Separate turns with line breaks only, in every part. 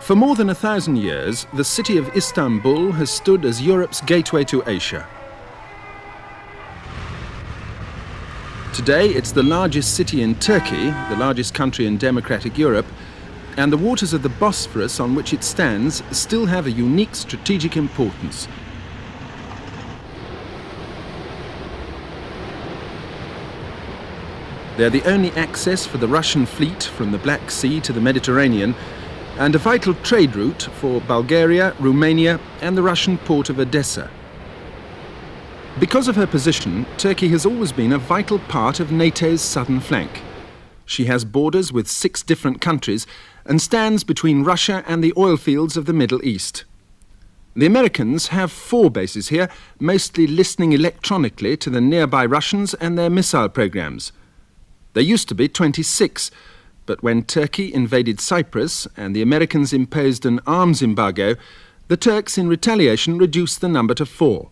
For more than 1,000 years, the city of Istanbul has stood as Europe's gateway to Asia. Today, it's the largest city in Turkey, the largest country in democratic Europe, and the waters of the Bosphorus on which it stands still have a unique strategic importance. They're the only access for the Russian fleet from the Black Sea to the Mediterranean, and a vital trade route for Bulgaria, Romania, and the Russian port of Odessa. Because of her position, Turkey has always been a vital part of NATO's southern flank. She has borders with 6 different countries and stands between Russia and the oil fields of the Middle East. The Americans have 4 bases here, mostly listening electronically to the nearby Russians and their missile programs. There used to be 26, but when Turkey invaded Cyprus and the Americans imposed an arms embargo, the Turks in retaliation reduced the number to 4.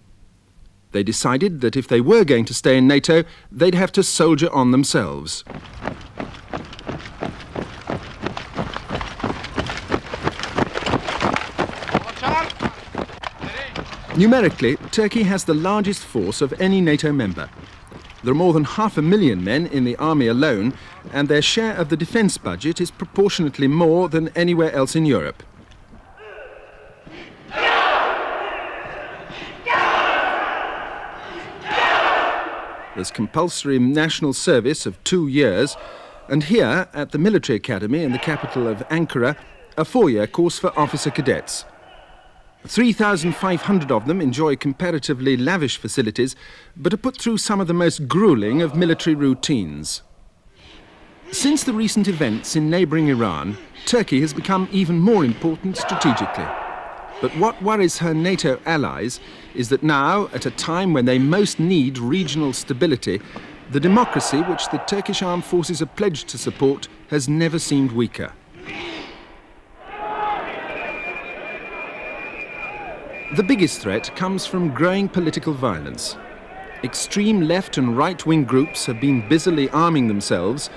They decided that if they were going to stay in NATO, they'd have to soldier on themselves. Numerically, Turkey has the largest force of any NATO member. There are more than 500,000 men in the army alone, and their share of the defence budget is proportionately more than anywhere else in Europe. There's compulsory national service of 2 years, and here, at the military academy in the capital of Ankara, a 4-year course for officer cadets. 3,500 of them enjoy comparatively lavish facilities, but are put through some of the most gruelling of military routines. Since the recent events in neighbouring Iran, Turkey has become even more important strategically. But what worries her NATO allies is that now, at a time when they most need regional stability, the democracy which the Turkish armed forces are pledged to support has never seemed weaker. The biggest threat comes from growing political violence. Extreme left and right-wing groups have been busily arming themselves,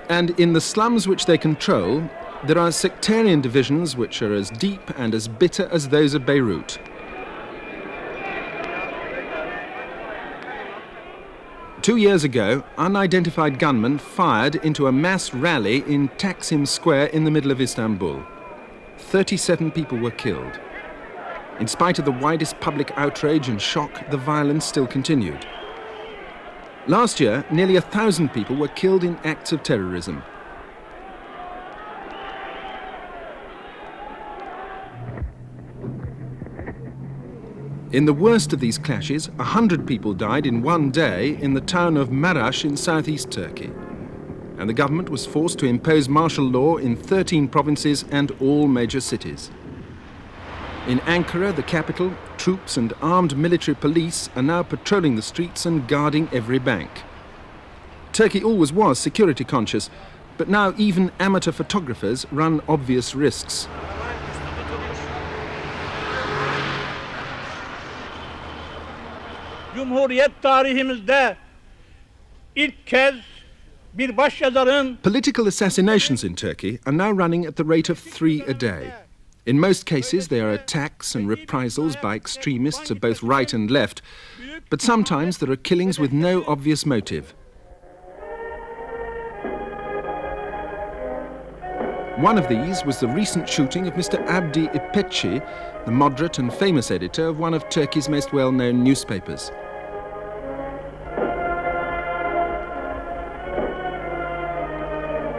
and in the slums which they control, there are sectarian divisions which are as deep and as bitter as those of Beirut. Two years ago, unidentified gunmen fired into a mass rally in Taksim Square in the middle of Istanbul. 37 people were killed. In spite of the widest public outrage and shock, the violence still continued. Last year, nearly 1,000 people were killed in acts of terrorism. In the worst of these clashes, 100 people died in one day in the town of Maraş in southeast Turkey. And the government was forced to impose martial law in 13 provinces and all major cities. In Ankara, the capital, troops and armed military police are now patrolling the streets and guarding every bank. Turkey always was security conscious, but now even amateur photographers run obvious risks.
Cumhuriyet tarihimizde ilk kez bir başyazarın...
Political assassinations in Turkey are now running at the rate of 3 a day. In most cases, they are attacks and reprisals by extremists of both right and left, but sometimes there are killings with no obvious motive. One of these was the recent shooting of Mr. Abdi İpekçi, the moderate and famous editor of one of Turkey's most well-known newspapers.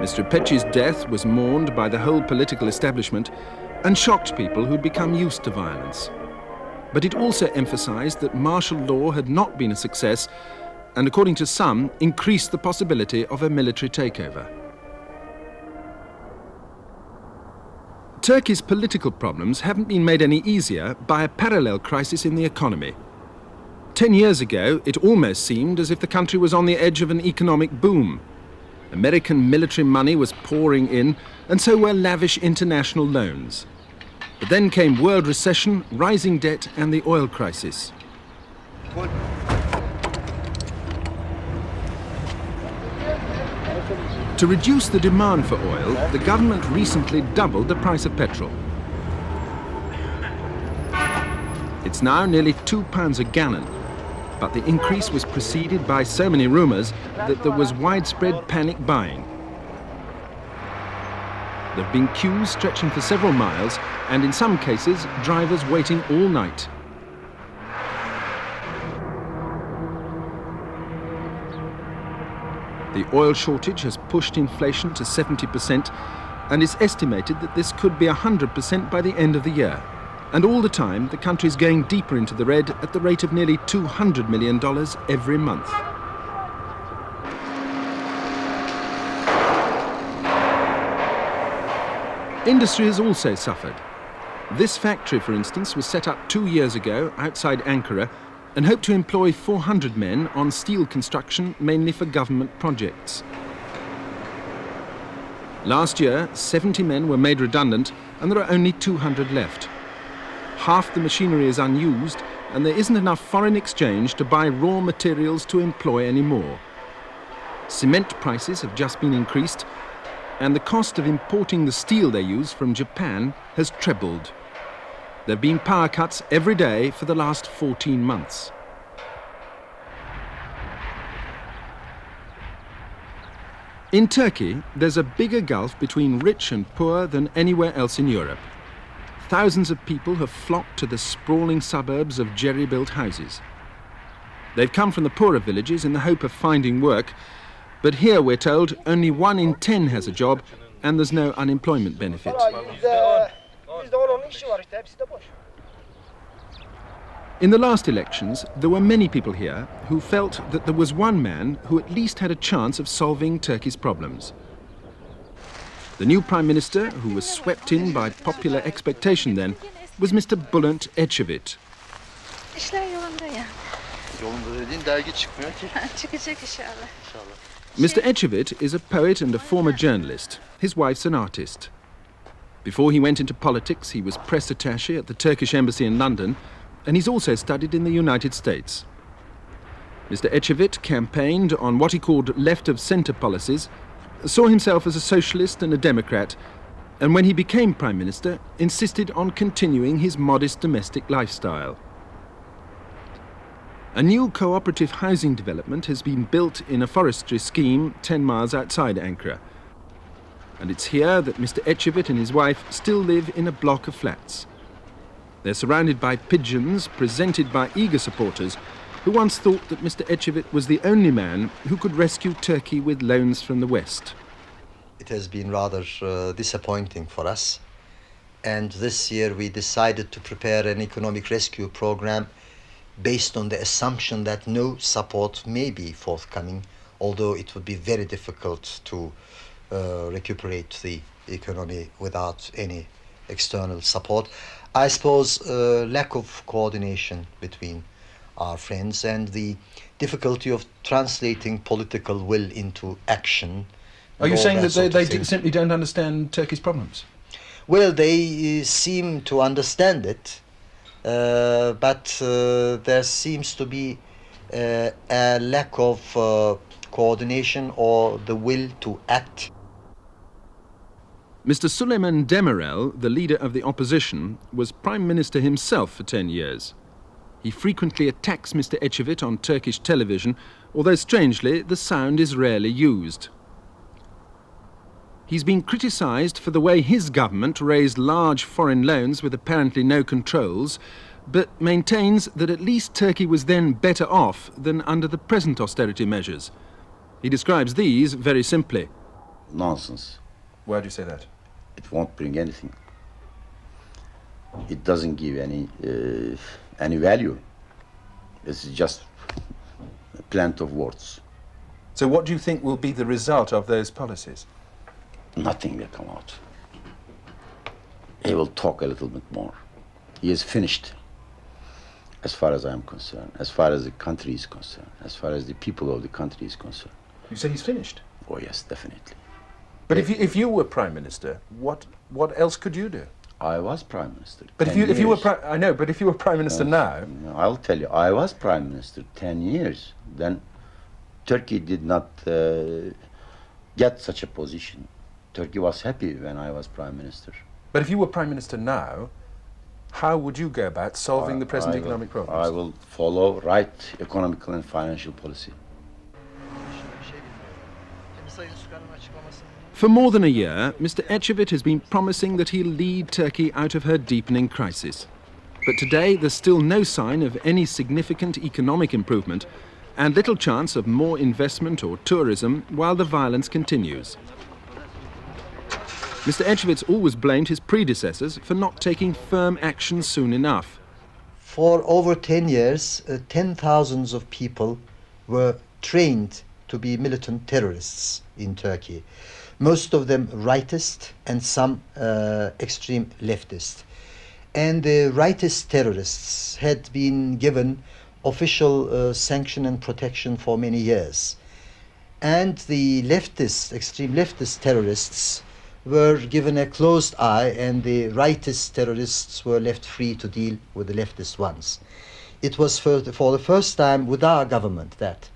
Mr. İpekçi's death was mourned by the whole political establishment and shocked people who'd become used to violence. But it also emphasized that martial law had not been a success and, according to some, increased the possibility of a military takeover. Turkey's political problems haven't been made any easier by a parallel crisis in the economy. 10 years ago, it almost seemed as if the country was on the edge of an economic boom. American military money was pouring in, and so were lavish international loans. But then came world recession, rising debt, and the oil crisis. To reduce the demand for oil, the government recently doubled the price of petrol. It's now nearly £2 a gallon, but the increase was preceded by so many rumours that there was widespread panic buying. There have been queues stretching for several miles, and in some cases, drivers waiting all night. The oil shortage has pushed inflation to 70%, and it's estimated that this could be 100% by the end of the year. And all the time, the country's going deeper into the red at the rate of nearly $200 million every month. Industry has also suffered. This factory, for instance, was set up 2 years ago outside Ankara and hoped to employ 400 men on steel construction, mainly for government projects. Last year, 70 men were made redundant, and there are only 200 left. Half the machinery is unused, and there isn't enough foreign exchange to buy raw materials to employ any more. Cement prices have just been increased, and the cost of importing the steel they use from Japan has trebled. There have been power cuts every day for the last 14 months. In Turkey, there's a bigger gulf between rich and poor than anywhere else in Europe. Thousands of people have flocked to the sprawling suburbs of jerry-built houses. They've come from the poorer villages in the hope of finding work, but here, we're told, only 1 in 10 has a job and there's no unemployment benefit. In the last elections, there were many people here who felt that there was one man who at least had a chance of solving Turkey's problems. The new Prime Minister, who was swept in by popular expectation then, was Mr. Bülent Ecevit. Mr. Ecevit is a poet and a former journalist. His wife's an artist. Before he went into politics, he was press attaché at the Turkish embassy in London, and he's also studied in the United States. Mr. Ecevit campaigned on what he called left-of-centre policies, saw himself as a socialist and a Democrat, and when he became Prime Minister, insisted on continuing his modest domestic lifestyle. A new cooperative housing development has been built in a forestry scheme 10 miles outside Ankara. And it's here that Mr. Ecevit and his wife still live in a block of flats. They're surrounded by pigeons presented by eager supporters who once thought that Mr. Ecevit was the only man who could rescue Turkey with loans from the West.
It has been rather disappointing for us. And this year we decided to prepare an economic rescue program based on the assumption that no support may be forthcoming, although it would be very difficult to recuperate the economy without any external support. I suppose lack of coordination between our friends and the difficulty of translating political will into action.
Are you saying that they simply don't understand Turkey's problems?
Well, they seem to understand it, but there seems to be a lack of coordination or the will to act.
Mr. Süleyman Demirel, the leader of the opposition, was Prime Minister himself for 10 years. He frequently attacks Mr. Ecevit on Turkish television, although strangely the sound is rarely used. He's been criticised for the way his government raised large foreign loans with apparently no controls, but maintains that at least Turkey was then better off than under the present austerity measures. He describes these very simply.
Nonsense.
Why do you say that?
It won't bring anything. It doesn't give any value. It's just a plant of words.
So what do you think will be the result of those policies?
Nothing will come out. He will talk a little bit more. He is finished, as far as I'm concerned, as far as the country is concerned, as far as the people of the country is concerned.
You say he's finished?
Oh yes, definitely.
But if you were Prime Minister, what else could you do?
I was Prime Minister.
But if you were I know, but if you were Prime Minister now,
I'll tell you, I was Prime Minister 10 years. Then Turkey did not get such a position. Turkey was happy when I was Prime Minister.
But if you were Prime Minister now, How would you go about solving the present economic problems?
I will follow right economical and financial policy.
For more than a year, Mr. Ecevit has been promising that he'll lead Turkey out of her deepening crisis. But today there's still no sign of any significant economic improvement and little chance of more investment or tourism while the violence continues. Mr. Ecevit's always blamed his predecessors for not taking firm action soon enough.
For over 10 years, 10,000s of people were trained to be militant terrorists in Turkey. Most of them rightist and some extreme leftist. And the rightist terrorists had been given official sanction and protection for many years. And the leftist, extreme leftist terrorists were given a closed eye, and the rightist terrorists were left free to deal with the leftist ones. It was for the first time with our government that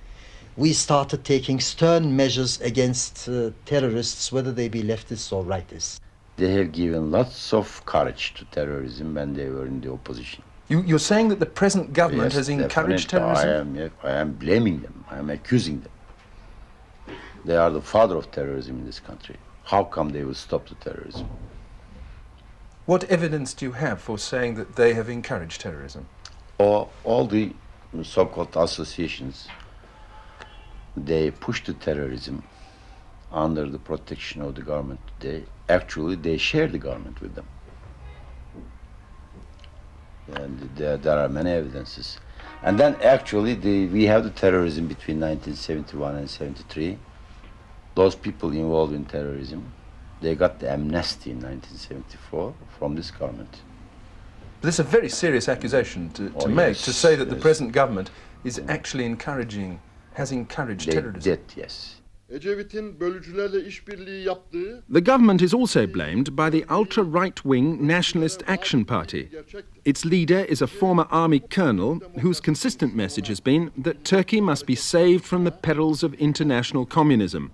we started taking stern measures against terrorists, whether they be leftists or rightists.
They have given lots of courage to terrorism when they were in the opposition.
You're saying that the present government has encouraged terrorism?
I am blaming them. I am accusing them. They are the father of terrorism in this country. How come they will stop the terrorism?
What evidence do you have for saying that they have encouraged terrorism?
All the so-called associations, they push the terrorism under the protection of the government. They share the government with them. And there are many evidences. And then actually we have the terrorism between 1971 and 73. Those people involved in terrorism, they got the amnesty in 1974 from this government.
This is a very serious accusation to make, to say that the present government is actually has encouraged terrorism.
Yes.
Ecevit'in bölücülerle işbirliği yaptığı
The government is also blamed by the ultra-right-wing Nationalist Action Party. Its leader is a former army colonel whose consistent message has been that Turkey must be saved from the perils of international communism.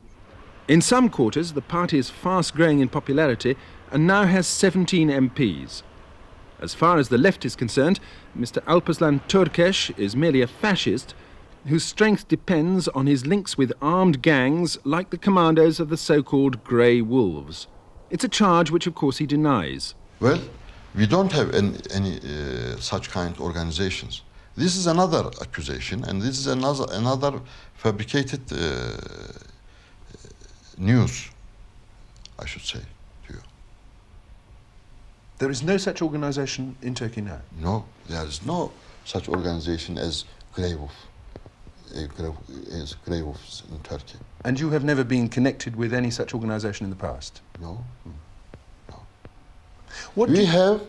In some quarters, the party is fast growing in popularity and now has 17 MPs. As far as the left is concerned, Mr. Alparslan Türkeş is merely a fascist whose strength depends on his links with armed gangs like the commandos of the so-called Grey Wolves. It's a charge which, of course, he denies.
well, we don't have any such kind of organizations. This is another accusation, and this is another fabricated news, I should say to you.
There is no such organization in Turkey now?
No, there is no such organization as Grey Wolf. As Grey Wolves in Turkey.
And you have never been connected with any such organization in the past?
No.
What
We have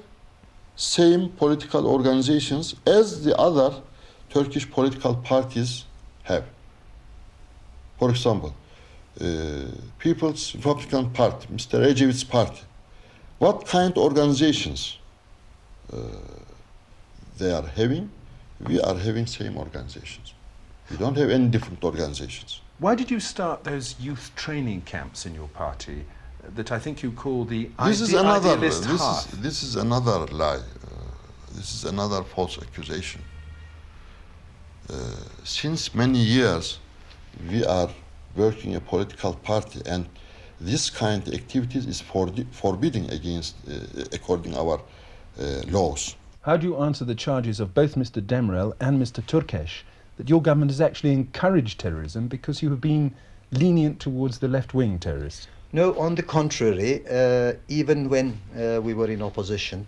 same political organizations as the other Turkish political parties have. For example, People's Republican Party, Mr. Ecevit's party. What kind of organizations they are having? We are having same organizations. We don't have any different organizations.
Why did you start those youth training camps in your party that I think you call the
This is another.
idealist hearth?
This is another lie. This is another false accusation. Since many years, we are working a political party, and this kind of activities is forbidden against according our laws.
How do you answer the charges of both Mr. Demirel and Mr. Türkeş that your government has actually encouraged terrorism because you have been lenient towards the left-wing terrorists?
No, on the contrary, even when we were in opposition,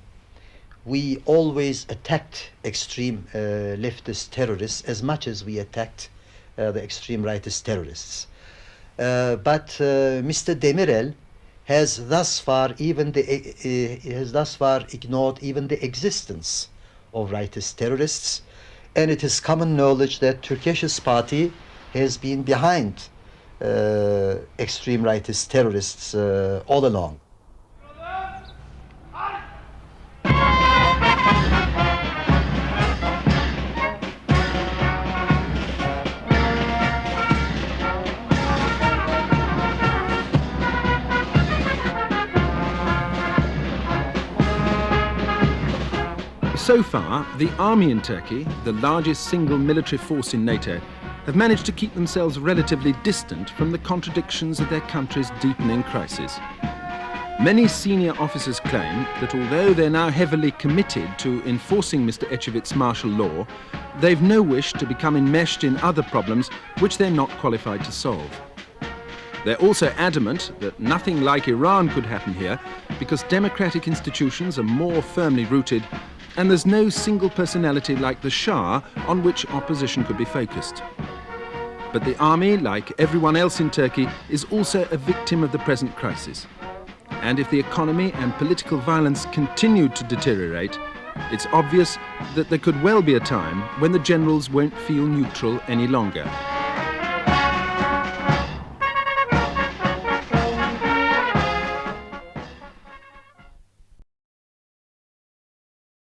we always attacked extreme leftist terrorists as much as we attacked the extreme rightist terrorists. But Mr. Demirel has thus far ignored even the existence of rightist terrorists, and it is common knowledge that Türkeş's party has been behind extreme rightist terrorists all along.
So far, the army in Turkey, the largest single military force in NATO, have managed to keep themselves relatively distant from the contradictions of their country's deepening crisis. Many senior officers claim that although they're now heavily committed to enforcing Mr. Ecevit's martial law, they've no wish to become enmeshed in other problems which they're not qualified to solve. They're also adamant that nothing like Iran could happen here because democratic institutions are more firmly rooted and there's no single personality like the Shah on which opposition could be focused. But the army, like everyone else in Turkey, is also a victim of the present crisis. And if the economy and political violence continue to deteriorate, it's obvious that there could well be a time when the generals won't feel neutral any longer.